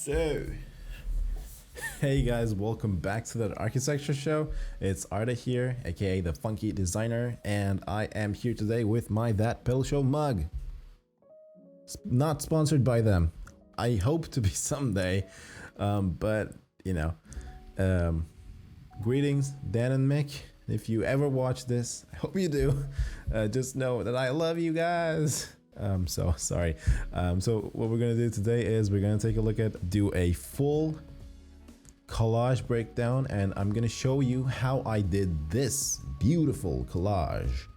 So, hey guys, welcome back to the Architecture Show. It's Arda here, aka the Funky Designer, and I am here today with my That Pill Show mug. Not sponsored by them. I hope to be someday, but you know. Greetings, Dan and Mick. If you ever watch this, I hope you do. Just know that I love you guys. So sorry. So what we're gonna do today is we're gonna take a look at do a full collage breakdown, and I'm gonna show you how I did this beautiful collage.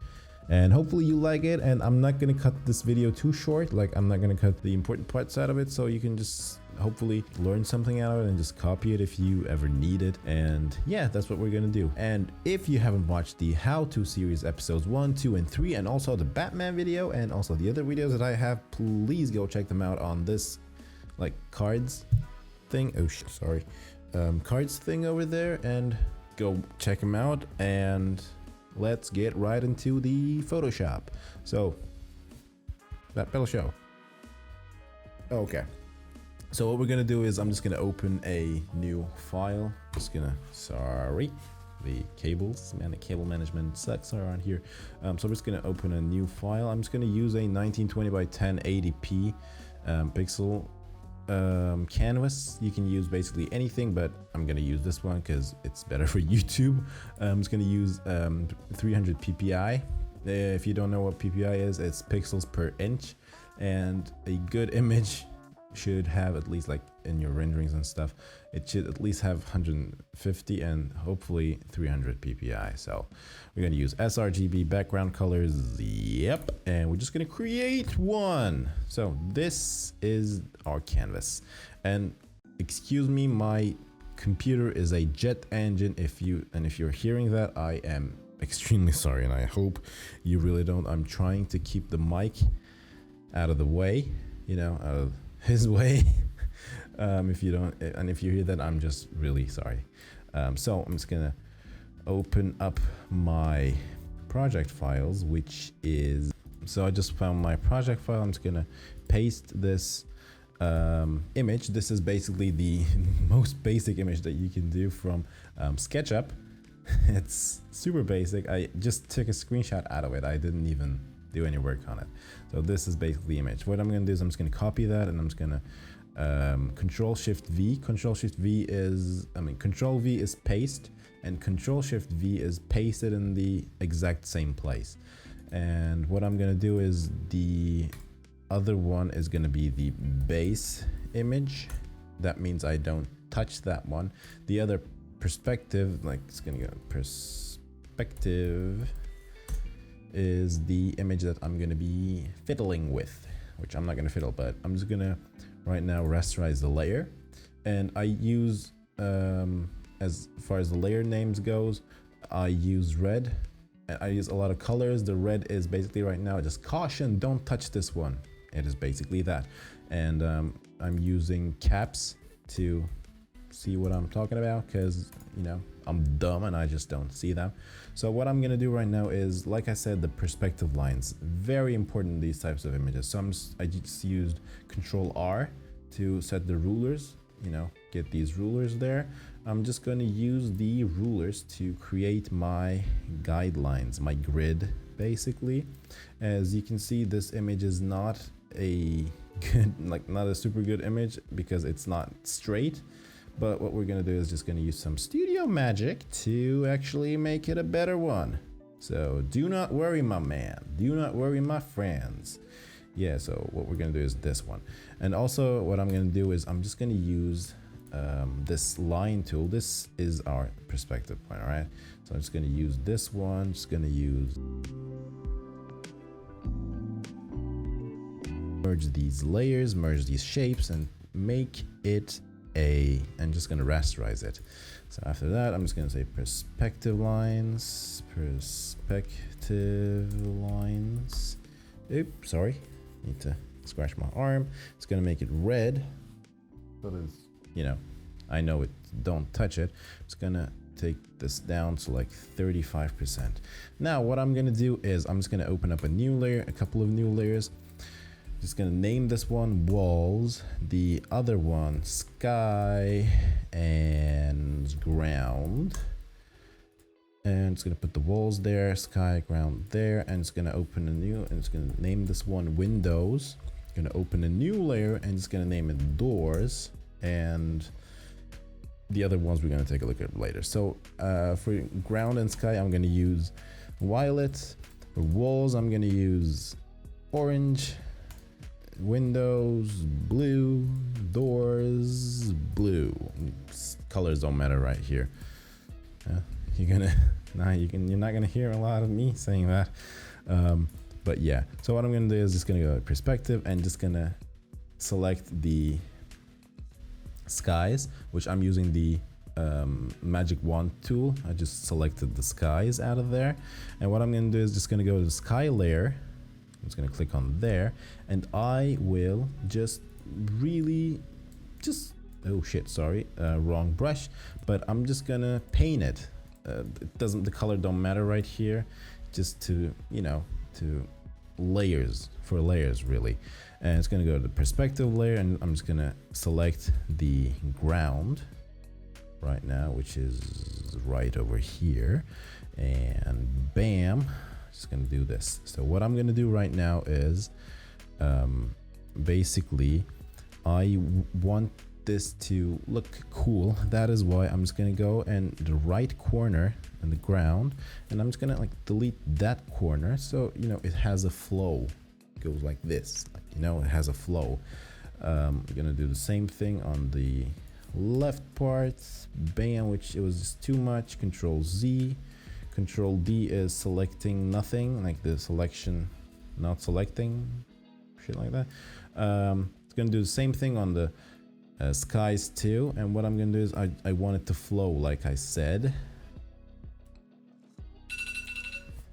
And hopefully you like it, and I'm not gonna cut this video too short. Like, I'm not gonna cut the important parts out of it, so you can just hopefully learn something out of it and just copy it if you ever need it. And yeah, that's what we're gonna do. And if you haven't watched the how-to series episodes 1, 2, and 3, and also the Batman video and also the other videos that I have, please go check them out on this like cards thing. Oh sorry, cards thing over there, and go check them out. And let's get right into the Photoshop. So, That Pill Show. Okay. So what we're gonna do is I'm just gonna open a new file. Sorry, the cables, man, the cable management sucks around here. So I'm just gonna open a new file. I'm just gonna use a 1920 by 1080p pixel canvas. You can use basically anything, but I'm gonna use this one because it's better for YouTube. I'm just gonna use 300 ppi. If you don't know what ppi is, it's pixels per inch, and a good image should have at least, like in your renderings and stuff, it should at least have 150 and hopefully 300 ppi. So we're gonna use sRGB background colors, yep, and we're just gonna create one. So this is our canvas, and excuse me, my computer is a jet engine. If you're hearing that, I am extremely sorry, and I hope you really don't. I'm trying to keep the mic out of the way, you know, out of his way. If you don't, and if you hear that, I'm just really sorry. So I'm just gonna open up my project files, which is, so I just found my project file. I'm just gonna paste this image. This is basically the most basic image that you can do from SketchUp. It's super basic. I just took a screenshot out of it. I didn't even do any work on it. So this is basically the image. What I'm gonna do is I'm just gonna copy that, and I'm just gonna Control Shift V. Control Shift V is, Control V is paste, and Control Shift V is pasted in the exact same place. And what I'm gonna do is the other one is gonna be the base image. That means I don't touch that one. The other perspective, like it's gonna go perspective, is the image that I'm gonna be fiddling with, which I'm not gonna fiddle, but I'm just gonna right now rasterize the layer. And I use, as far as the layer names goes, I use red. I use a lot of colors. The red is basically right now just caution, don't touch this one. It is basically that. And I'm using caps to see what I'm talking about, because you know I'm dumb and I just don't see them. So what I'm gonna do right now is, like I said, the perspective lines, very important in these types of images. So I just used Control R to set the rulers, you know, get these rulers there. I'm just going to use the rulers to create my guidelines, my grid basically. As you can see, this image is not a good, like not a super good image because it's not straight. But what we're gonna do is just gonna use some studio magic to actually make it a better one. So do not worry, my man. Do not worry, my friends. Yeah, so what we're gonna do is this one. And also what I'm gonna do is I'm just gonna use this line tool. This is our perspective point, all right? So I'm just gonna use this one. Just gonna use, merge these layers, merge these shapes, and make it I'm just gonna rasterize it. So after that, I'm just gonna say perspective lines. Oops, sorry, need to scratch my arm. It's gonna make it red, but it's, you know, I know it, don't touch it. It's gonna take this down to like 35%. Now what I'm gonna do is I'm just gonna open up a new layer, a couple of new layers. Just gonna name this one walls, the other one sky and ground. And it's gonna put the walls there, sky, ground there, and it's gonna open a new, and it's gonna name this one windows. Gonna open a new layer and it's gonna name it doors, and the other ones we're gonna take a look at later. So for ground and sky, I'm gonna use violet. For walls, I'm gonna use orange. Windows, blue. Doors, blue. Colors don't matter right here. You're not gonna hear a lot of me saying that. But yeah, so what I'm gonna do is just gonna go to perspective and just gonna select the skies, which I'm using the magic wand tool. I just selected the skies out of there, and what I'm gonna do is just gonna go to the sky layer. I'm just gonna click on there, and I will just oh shit, sorry, wrong brush, but I'm just gonna paint it. The color don't matter right here, just to, you know, to layers, for layers really. And it's gonna go to the perspective layer, and I'm just gonna select the ground right now, which is right over here, and bam, just gonna do this. So what I'm gonna do right now is basically I want this to look cool. That is why I'm just gonna go and the right corner in the ground, and I'm just gonna like delete that corner, so you know it has a flow. It goes like this, like, you know, it has a flow. We're gonna do the same thing on the left part, bam, which it was just too much. Control Z, Control D is selecting nothing, like the selection not selecting, shit like that. It's gonna do the same thing on the skies too, and what I'm gonna do is I want it to flow like I said.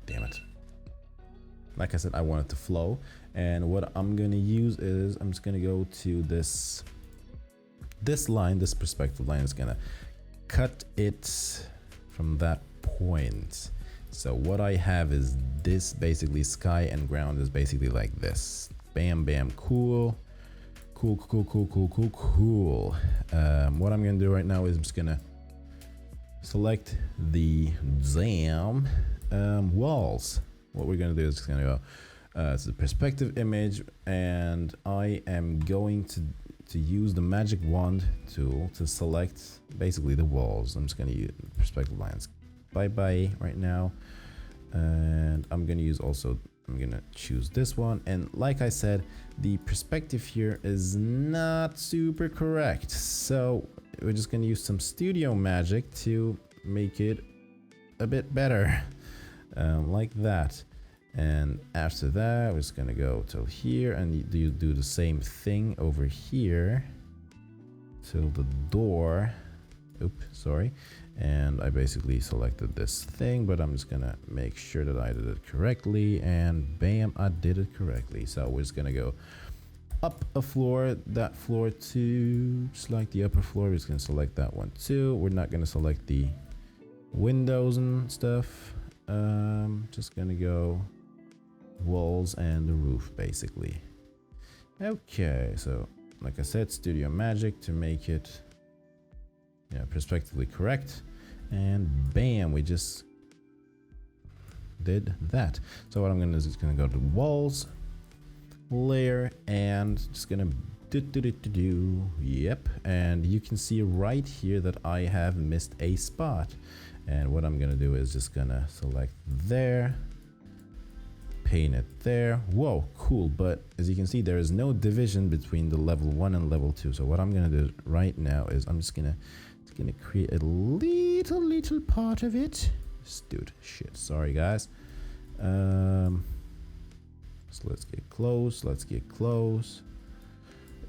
Damn it. Like I said, I want it to flow, and what I'm gonna use is I'm just gonna go to this line, this perspective line is gonna cut it from that point. So what I have is this, basically sky and ground is basically like this. Bam, bam, cool. Cool. What I'm gonna do right now is I'm just gonna select the walls. What we're gonna do is just gonna go to the perspective image, and I am going to use the magic wand tool to select basically the walls. I'm just gonna use perspective lines. Bye right now, and I'm gonna choose this one, and like I said, the perspective here is not super correct, so we're just gonna use some studio magic to make it a bit better, like that. And after that, we're just gonna go till here, and you do the same thing over here till the door. Oops, sorry. And I basically selected this thing, but I'm just gonna make sure that I did it correctly, and bam, I did it correctly. So we're just gonna go up a floor, that floor too, just like the upper floor. We're just gonna select that one too. We're not gonna select the windows and stuff. Just gonna go walls and the roof basically. Okay, so like I said, studio magic to make it, yeah, perspectively correct, and bam, we just did that. So what I'm gonna do is just gonna go to walls layer, and just gonna yep, and you can see right here that I have missed a spot, and what I'm gonna do is just gonna select there, paint it there. Whoa, cool. But as you can see, there is no division between the level 1 and level 2. So what I'm gonna do right now is I'm just gonna create a little part of it. Dude, shit, sorry guys. So let's get close,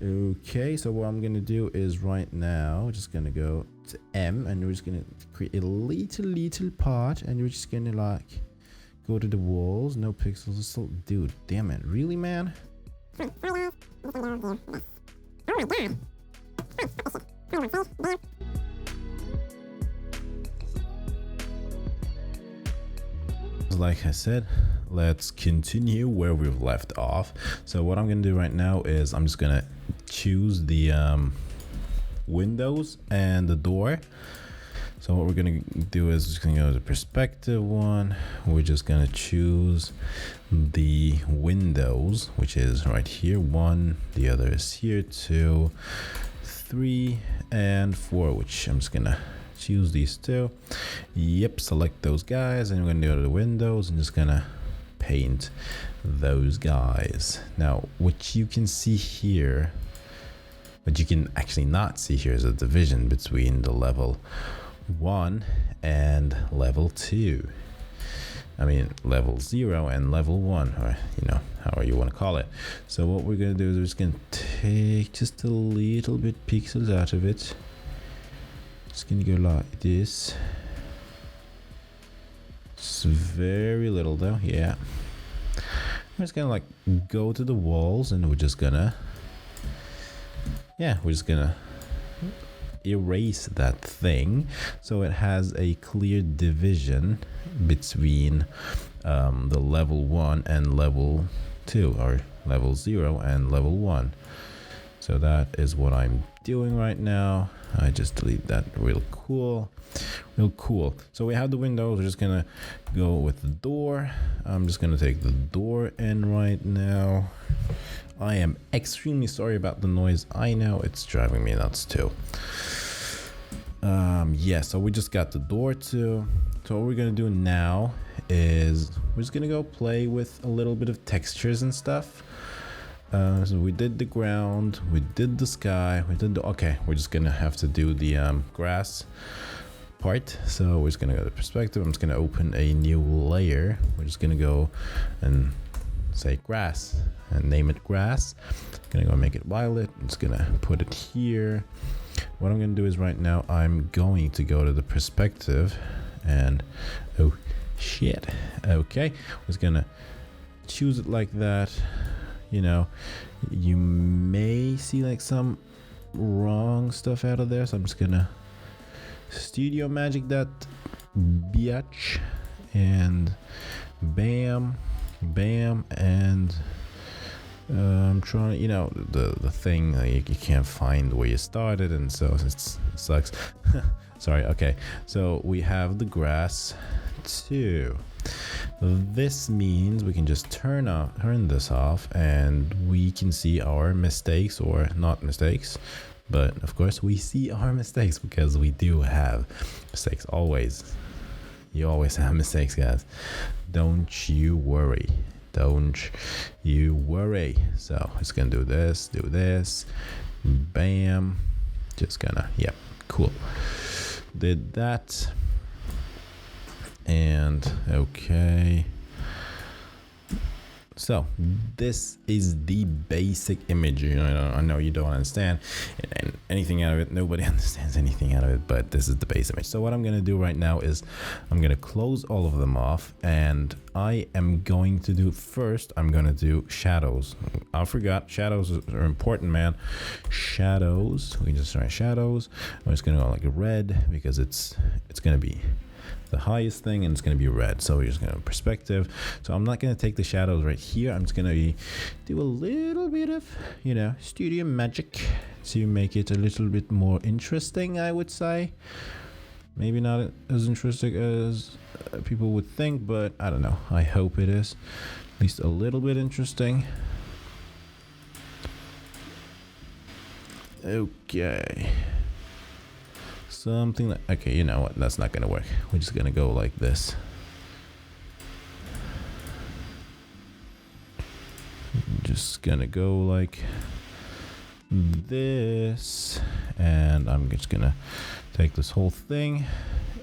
okay. So what I'm gonna do is right now just gonna go to M, and we're just gonna create a little part, and we're just gonna like go to the walls. No pixels. Still, dude, damn it, really, man. Like I said, let's continue where we've left off. So what I'm gonna do right now is I'm just gonna choose the windows and the door. So what we're gonna do is just gonna go to the perspective one. We're just gonna choose the windows, which is right here, 1, the other is here, 2, 3, and 4, which I'm just gonna choose these 2. Yep, select those guys, and we're gonna go to the windows and just gonna paint those guys. Now, what you can see here, what you can actually not see here, is a division between the level 1 and level 2. I mean level 0 and level 1, or however you want to call it. So what we're gonna do is we're just gonna take just a little bit pixels out of it. Just gonna go like this. It's very little though, yeah. I'm just gonna like go to the walls, and we're just gonna erase that thing so it has a clear division between the level 1 and level 2, or level 0 and level 1. So that is what I'm doing right now. I just delete that. Real cool. So we have the windows. We're just gonna go with the door. I'm just gonna take the door in right now. I am extremely sorry about the noise. I know it's driving me nuts too. Yeah, so we just got the door too. So what we're gonna do now is we're just gonna go play with a little bit of textures and stuff. So we did the ground, we did the sky, we're just gonna have to do the grass part. So we're just gonna go to perspective. I'm just gonna open a new layer. We're just gonna go and say grass and name it grass. Gonna go make it violet. I'm just gonna put it here. What I'm gonna do is right now I'm going to go to the perspective, and oh shit, okay, we're just gonna choose it like that. You may see like some wrong stuff out of there, so I'm just gonna studio magic that biatch, and bam, and I'm trying, the thing you can't find where you started, and so it sucks. Sorry. Okay, so we have the grass too. This means we can just turn this off, and we can see our mistakes, or not mistakes, but of course we see our mistakes, because we do have mistakes always. You always have mistakes, guys. Don't you worry. So it's gonna do this, bam, just gonna, yeah, cool, did that, and okay. So this is the basic image. I know you don't understand anything out of it. Nobody understands anything out of it, but this is the base image. So what I'm gonna do right now is I'm gonna close all of them off, and I am going to do first. I'm gonna do shadows. I forgot, shadows are important, man. Shadows. We just write shadows. I'm just gonna go like a red, because it's gonna be the highest thing, and it's going to be red. So we're just going to perspective. So I'm not going to take the shadows right here. I'm just going to do a little bit of studio magic to make it a little bit more interesting, I would say. Maybe not as interesting as people would think, but I don't know, I hope it is at least a little bit interesting. Okay, something like, okay, you know what, that's not gonna work. We're just gonna go like this. Just gonna go like this, and I'm just gonna take this whole thing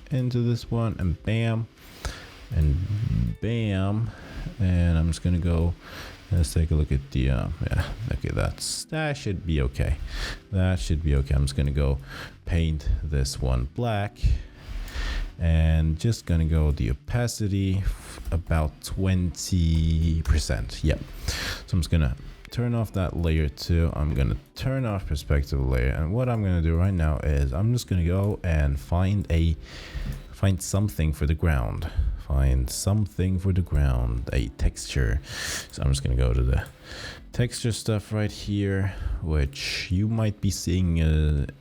into this one, and bam, and bam, and I'm just gonna go. Let's take a look at the yeah, okay, that should be okay. That should be okay. I'm just gonna go paint this one black, and just gonna go the opacity about 20%. Yep. So I'm just gonna turn off that layer too. I'm gonna turn off perspective layer, and what I'm gonna do right now is I'm just gonna go and find something for the ground. find something for the ground, a texture. So I'm just gonna go to the texture stuff right here, which you might be seeing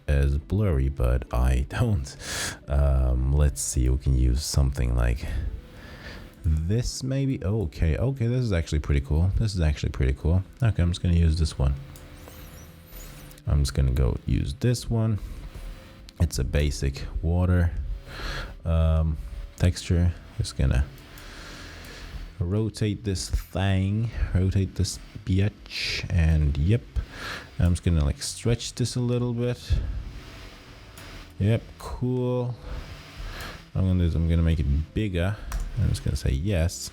as blurry, but I don't. Let's see, we can use something like this maybe. Okay, this is actually pretty cool. Okay, I'm just gonna use this one. I'm just gonna go use this one. It's a basic water texture. Just gonna rotate this bitch, and yep, I'm just gonna like stretch this a little bit. Yep, cool. I'm gonna make it bigger. I'm just gonna say yes,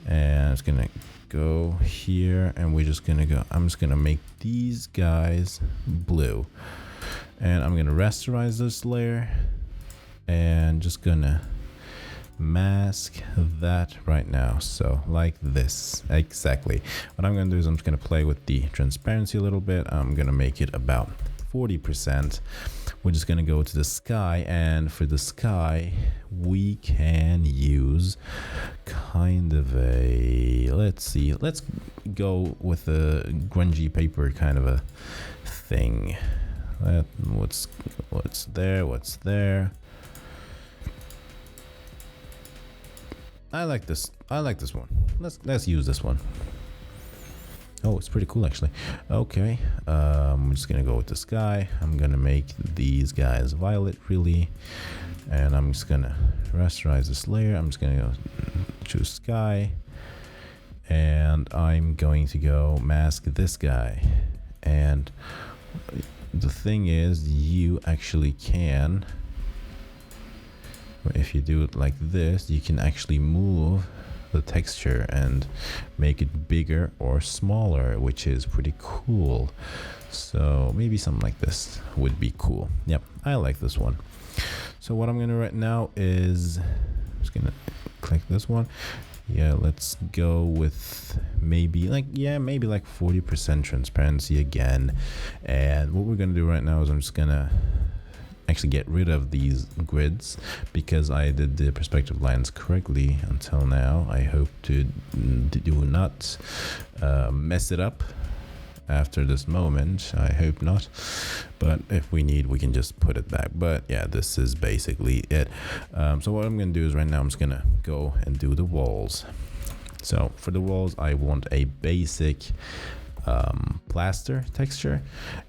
and it's gonna go here, and we're just gonna go. I'm just gonna make these guys blue, and I'm gonna rasterize this layer, and just gonna mask that right now. So like this, exactly. What I'm gonna do is I'm just gonna play with the transparency a little bit. I'm gonna make it about 40%. We're just gonna go to the sky, and for the sky we can use kind of a, let's go with a grungy paper kind of a thing. What's there? I like this one. Let's use this one. Oh, it's pretty cool actually. Okay, I'm just gonna go with the sky. I'm gonna make these guys violet really, and I'm just gonna rasterize this layer. I'm just gonna go choose sky, and I'm going to go mask this guy. And the thing is, you actually can, if you do it like this, you can actually move the texture and make it bigger or smaller, which is pretty cool. So maybe something like this would be cool. Yep, I like this one. So what I'm gonna right now is just gonna click this one. Yeah, let's go with maybe like 40% transparency again. And what we're gonna do right now is I'm just gonna actually get rid of these grids because I did the perspective lines correctly until now. I hope to do not mess it up after this moment. I hope not, but if we need, we can just put it back. But yeah, this is basically it. So what I'm gonna do is right now I'm just gonna go and do the walls. So for the walls, I want a basic plaster texture,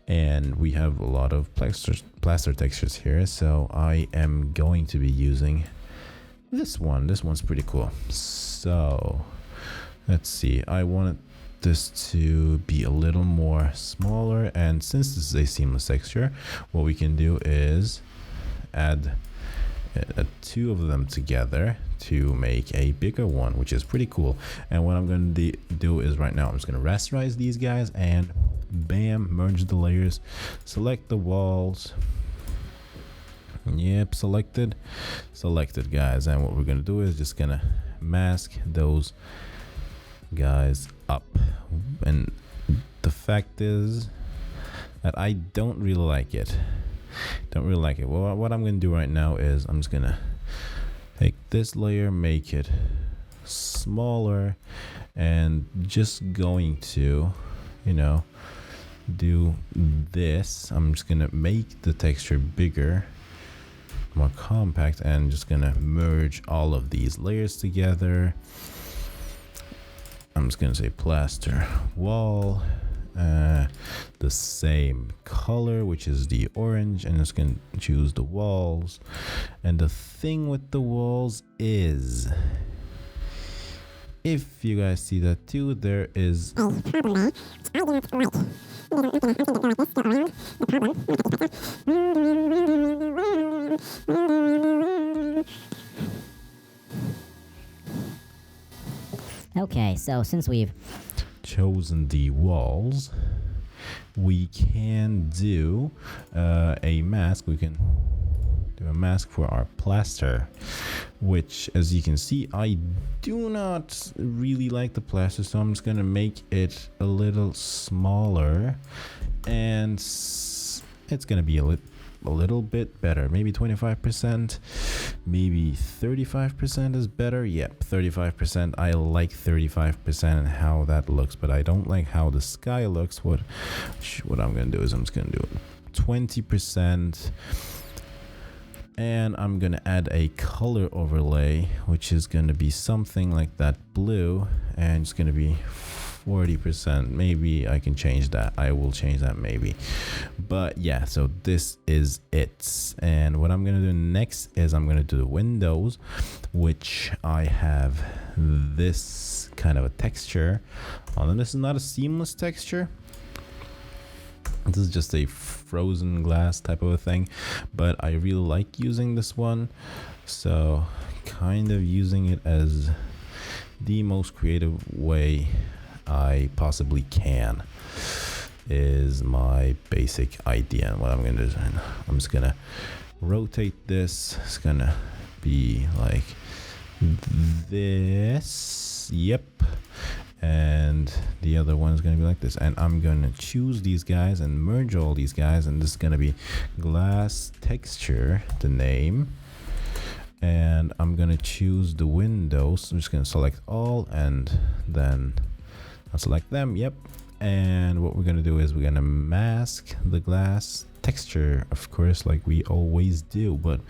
and we have a lot of plaster textures here, so I am going to be using this one. This one's pretty cool. So let's see, I wanted this to be a little more smaller, and since this is a seamless texture, what we can do is add two of them together to make a bigger one, which is pretty cool. And what I'm going to do is right now I'm just going to rasterize these guys, and bam, merge the layers, select the walls. Yep, selected guys. And what we're going to do is just going to mask those guys up. And the fact is that I don't really like it. Well, what I'm gonna do right now is I'm just gonna take this layer, make it smaller, and just going to, do this. I'm just gonna make the texture bigger, more compact, and just gonna merge all of these layers together. I'm just gonna say plaster wall, the same color, which is the orange, and just gonna choose the walls. And the thing with the walls is, if you guys see that too, there is Okay, so since we've chosen the walls, we can do a mask. We can do a mask for our plaster, which, as you can see, I do not really like the plaster, so I'm just gonna make it a little smaller, and it's gonna be a a little bit better. Maybe 25%, maybe 35% is better. Yep, 35%. I like 35% and how that looks, but I don't like how the sky looks. What I'm gonna do is I'm just gonna do 20%. And I'm gonna add a color overlay, which is gonna be something like that blue, and it's gonna be 40%. Maybe I can change that. I will change that maybe. But yeah, so this is it. And what I'm gonna do next is I'm gonna do the windows, which I have this kind of a texture. And this is not a seamless texture. This is just a frozen glass type of a thing, but I really like using this one, so kind of using it as the most creative way I possibly can is my basic idea. And what I'm gonna do is I'm just gonna rotate this. It's gonna be like this. Yep. And the other one is going to be like this, and I'm going to choose these guys and merge all these guys, and this is going to be glass texture, the name, and I'm going to choose the windows. I'm just going to select all, and then I'll select them. Yep. And what we're going to do is we're going to mask the glass texture, of course, like we always do. But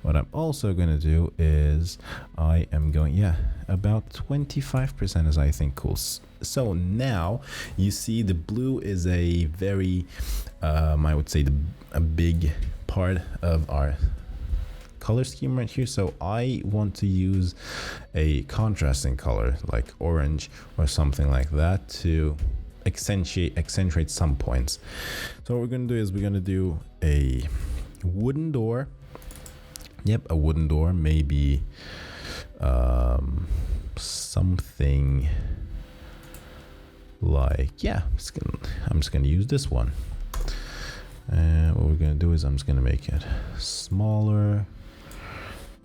what I'm also going to do is I am going, about 25% is I think cool. So now you see the blue is a very, I would say a big part of our color scheme right here. So I want to use a contrasting color like orange or something like that to accentuate some points. So what we're going to do is we're going to do a wooden door. Yep, a wooden door, maybe something like, I'm just going to use this one. And what we're going to do is I'm just going to make it smaller.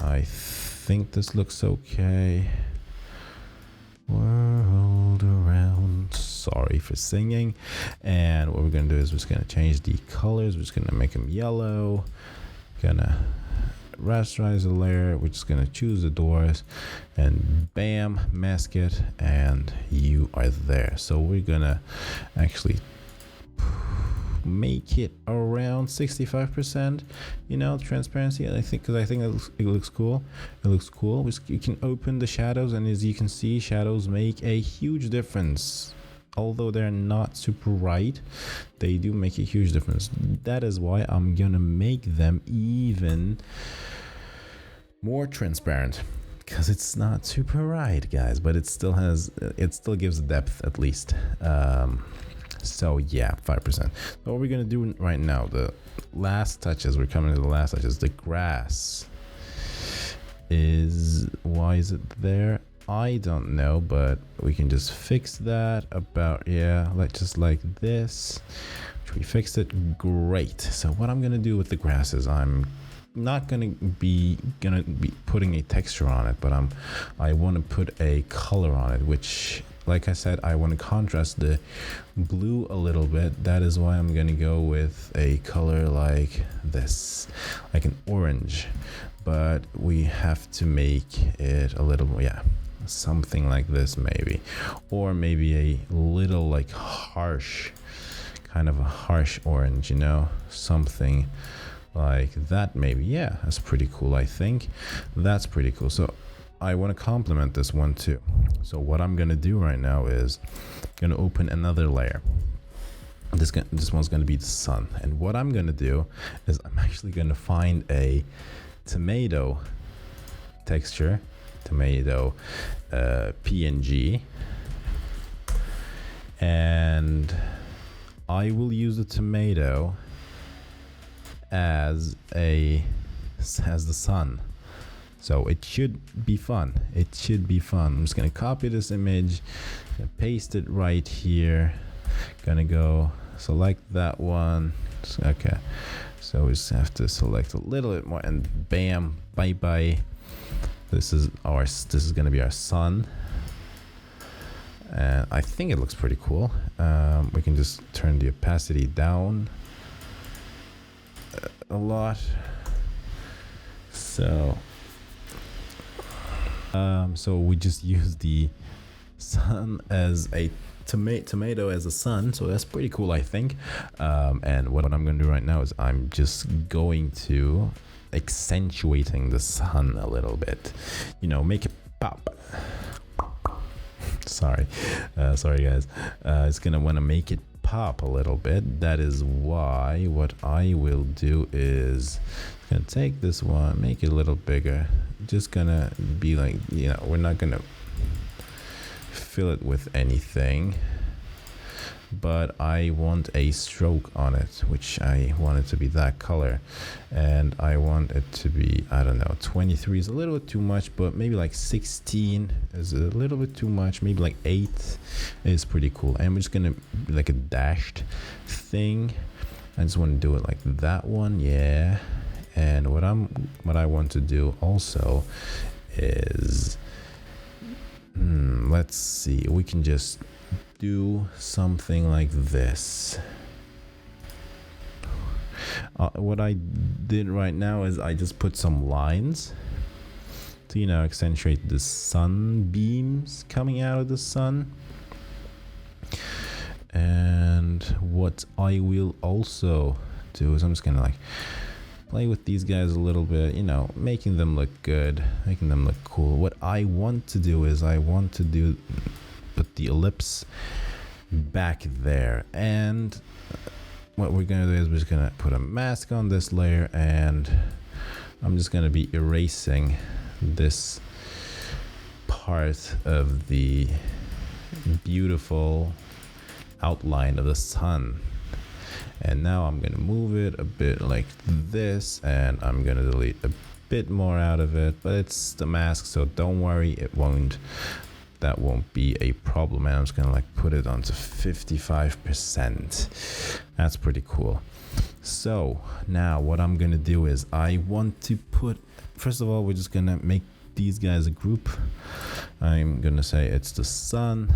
I think this looks okay. World around. Sorry for singing. And what we're going to do is we're just going to change the colors. We're just going to make them yellow. Gonna rasterize the layer. We're just going to choose the doors and bam, mask it, and you are there. So we're going to actually make it around 65%, transparency. I think it looks cool. It looks cool. You can open the shadows, and as you can see, shadows make a huge difference. Although they're not super bright, they do make a huge difference. That is why I'm gonna make them even more transparent, because it's not super bright, guys, but it still gives depth at least. So yeah, 5%. So what we're gonna do right now, the last touches, we're coming to the last touches. The grass why is it there? I don't know, but we can just fix that just like this. We fixed it. Great. So what I'm gonna do with the grass is I'm not gonna be putting a texture on it, but I want to put a color on it, which, like I said, I want to contrast the blue a little bit. That is why I'm going to go with a color like this, like an orange. But we have to make it a little more, something like this maybe. Or maybe a little like harsh, kind of a harsh orange, something like that maybe. Yeah, that's pretty cool, I think. That's pretty cool. So I want to complement this one too. So what I'm going to do right now is going to open another layer. This one's going to be the sun. And what I'm going to do is I'm actually going to find a tomato texture, PNG. And I will use the tomato as the sun. So it should be fun. I'm just gonna copy this image, gonna paste it right here. Gonna go select that one. Okay. So we just have to select a little bit more, and bam, bye bye. This is gonna be our sun. And I think it looks pretty cool. We can just turn the opacity down a lot. So so we just use the sun as a tomato as a sun, so that's pretty cool, I think. And what I'm gonna do right now is I'm just going to accentuating the sun a little bit, you know, make it pop. Sorry guys. It's gonna want to make it pop a little bit. That is why what I will do is gonna take this one, make it a little bigger. Just gonna be like, you know, we're not gonna fill it with anything, but I want a stroke on it, which I want it to be that color, and I want it to be, I don't know, 23 is a little bit too much, but maybe like 16 is a little bit too much. Maybe like 8 is pretty cool. And we're just gonna like a dashed thing. I just want to do it like that one, yeah. And what I want to do also is let's see, we can just do something like this. What I did right now is I just put some lines to, you know, accentuate the sunbeams coming out of the sun. And what I will also do is I'm just gonna like play with these guys a little bit, you know, making them look good, making them look cool. What I want to do is I want to put the ellipse back there, and what we're gonna do is we're just gonna put a mask on this layer, and I'm just gonna be erasing this part of the beautiful outline of the sun. And now I'm gonna move it a bit like this, and I'm gonna delete a bit more out of it, but it's the mask, so don't worry, that won't be a problem. And I'm just gonna like put it onto 55%. That's pretty cool. So now what I'm gonna do is I want to put, first of all, we're just gonna make these guys a group. I'm gonna say it's the sun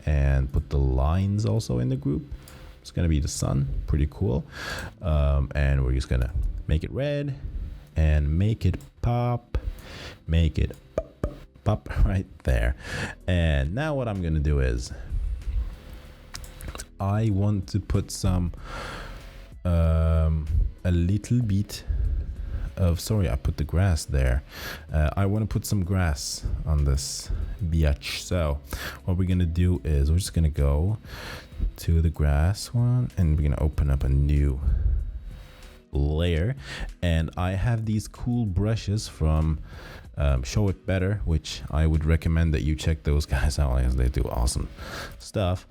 and put the lines also in the group. It's gonna be the sun, pretty cool. And we're just gonna make it red and make it pop, make it pop right there. And now what I'm gonna do is I want to put some a little bit of, sorry, I put the grass there. I want to put some grass on this biatch. So what we're gonna do is we're just gonna go to the grass one, and we're gonna open up a new layer. And I have these cool brushes from Show It Better, which I would recommend that you check those guys out, as they do awesome stuff.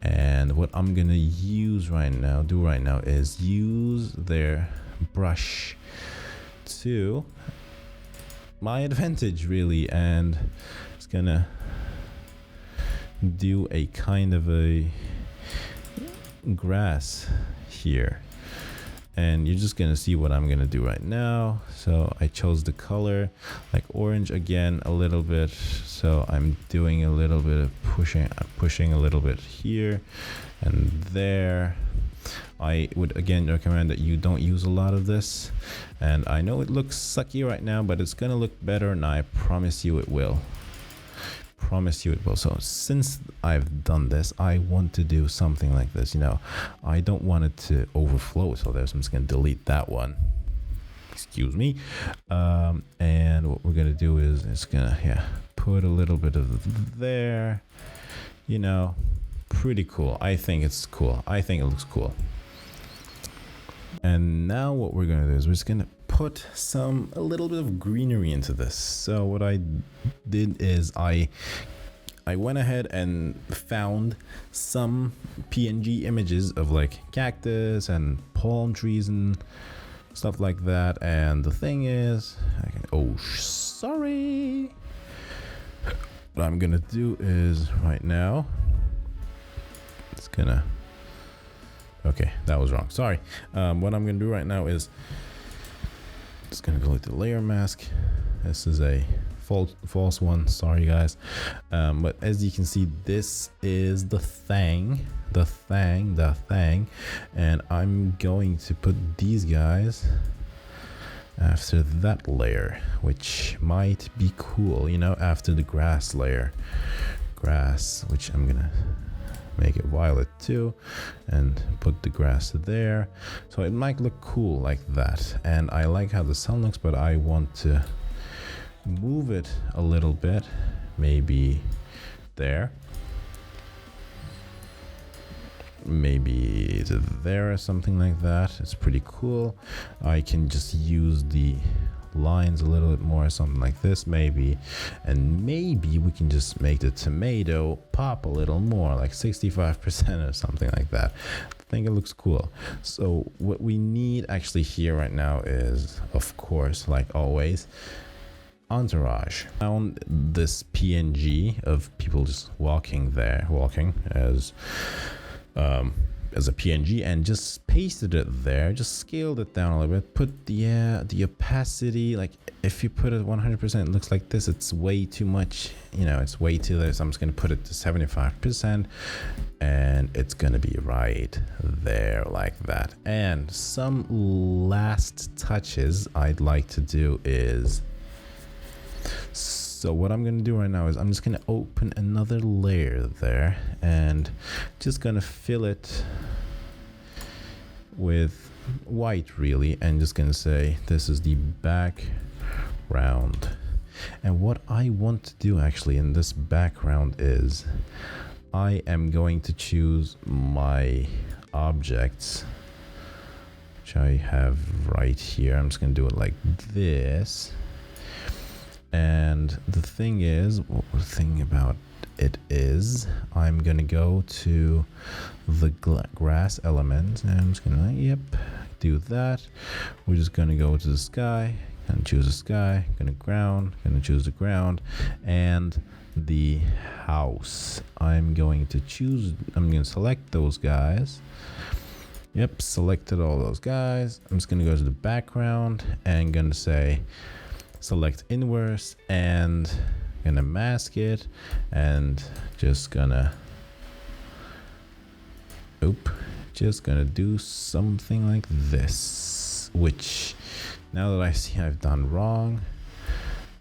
And what I'm gonna do right now is use their brush to my advantage, really, and it's gonna do a kind of a grass here, and you're just gonna see what I'm gonna do right now. So I chose the color like orange again a little bit, so I'm doing a little bit of pushing a little bit here and there. I would again recommend that you don't use a lot of this, and I know it looks sucky right now, but it's gonna look better, and I promise you it will. So since I've done this, I want to do something like this, you know. I don't want it to overflow, so I'm just gonna delete that one, excuse me. And what we're gonna do is it's gonna put a little bit of there, you know. Pretty cool. I think it's cool. I think it looks cool. And now what we're gonna do is we're just gonna put a little bit of greenery into this. So what I did is I went ahead and found some PNG images of like cactus and palm trees and stuff like that. And the thing is, sorry. What I'm gonna do is right now, okay, that was wrong, sorry. What I'm gonna do right now is just gonna delete the layer mask. This is a false one, sorry guys. But as you can see, this is the thing, and I'm going to put these guys after that layer, which might be cool, you know, after the grass layer. Grass, which I'm gonna make it violet too, and put the grass there, so it might look cool like that. And I like how the sun looks, but I want to move it a little bit, maybe there, maybe to there or something like that. It's pretty cool. I can just use the lines a little bit more, something like this maybe, and maybe we can just make the tomato pop a little more, like 65% or something like that. I think it looks cool. So what we need actually here right now is, of course, like always, entourage. Found this PNG of people just walking as a PNG, and just pasted it there, just scaled it down a little bit, put the opacity, like if you put it 100%, it looks like this. It's way too much, you know, it's way too low. So I'm just going to put it to 75%, and it's going to be right there like that. And some last touches I'd like to do is, so what I'm going to do right now is I'm just going to open another layer there, and just going to fill it with white really, and just going to say this is the background. And what I want to do actually in this background is I am going to choose my objects, which I have right here. I'm just going to do it like this. And the thing about it is I'm gonna go to the grass element, and I'm just gonna do that. We're just gonna go to the sky, gonna choose the sky, gonna choose the ground, and the house. I'm gonna select those guys. Yep, selected all those guys. I'm just gonna go to the background and gonna say select inverse, and gonna mask it, and just gonna do something like this, which now that I see I've done wrong,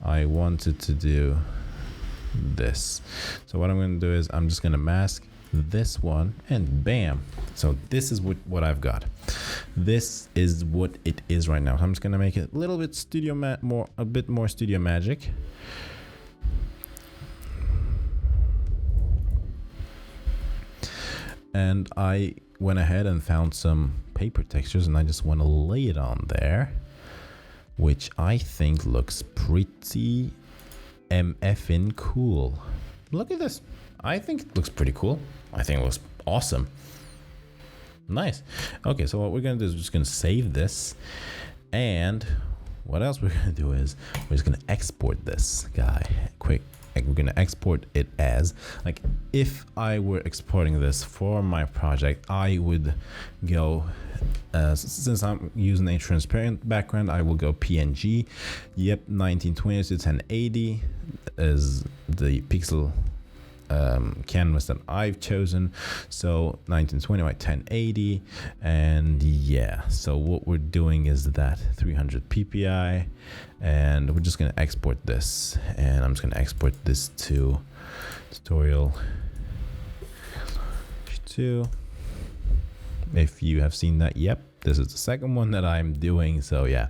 I wanted to do this. So what I'm gonna do is I'm just gonna mask this one, and bam. So this is what I've got. This is what it is right now. I'm just gonna make it a little bit a bit more studio magic. And I went ahead and found some paper textures, and I just want to lay it on there, which I think looks pretty MFing cool. Look at this. I think it looks pretty cool. I think it looks awesome. Nice. Okay, so what we're gonna do is we're just gonna save this, and what else we're gonna do is we're just gonna export this guy quick. Like we're gonna export it as, like, if I were exporting this for my project, I would go since I'm using a transparent background, I will go PNG. Yep, 1920 to 1080 is the pixel canvas that I've chosen, so 1920 by 1080. And yeah, so what we're doing is that 300 ppi, and we're just going to export this, and I'm just going to export this to tutorial 2. If you have seen that, yep, this is the second one that I'm doing. So yeah,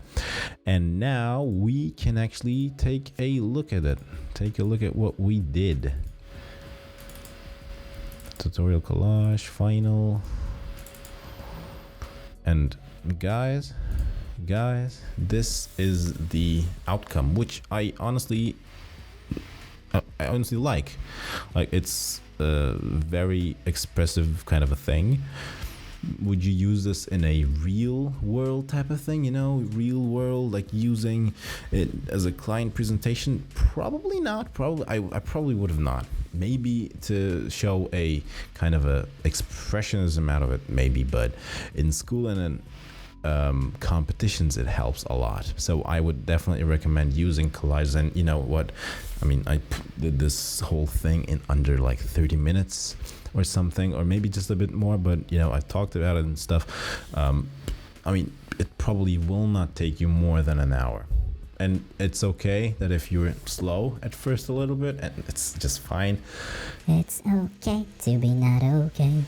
and now we can actually take a look at it, take a look at what we did. Tutorial collage final, and guys, this is the outcome, which I honestly like it's a very expressive kind of a thing. Would you use this in a real world type of thing, you know, real world, like using it as a client presentation? Probably not. I probably would have not. Maybe to show a kind of a expressionism out of it, maybe, but in school and competitions, it helps a lot. So I would definitely recommend using collages. And you know what, I mean, I did this whole thing in under like 30 minutes or something, or maybe just a bit more, but you know, I talked about it and stuff. I mean, it probably will not take you more than an hour. And it's okay that if you're slow at first a little bit, and it's just fine. It's okay to be not okay.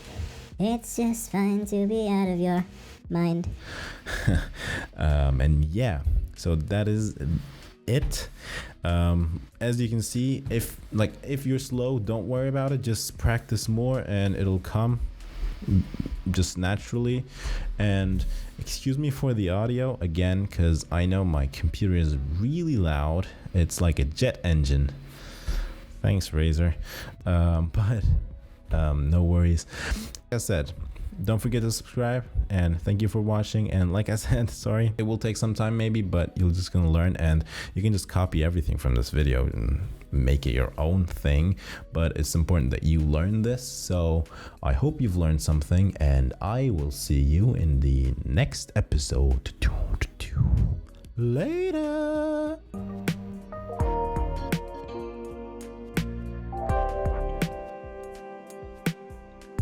It's just fine to be out of your mind. And yeah, so that is it. As you can see, if you're slow, don't worry about it. Just practice more and it'll come just naturally. And excuse me for the audio again, because I know my computer is really loud. It's like a jet engine. Thanks, Razer. But no worries. Like I said, don't forget to subscribe, and thank you for watching. And like I said, sorry, it will take some time maybe, but you're just gonna learn, and you can just copy everything from this video and make it your own thing. But it's important that you learn this. So I hope you've learned something, and I will see you in the next episode. Later.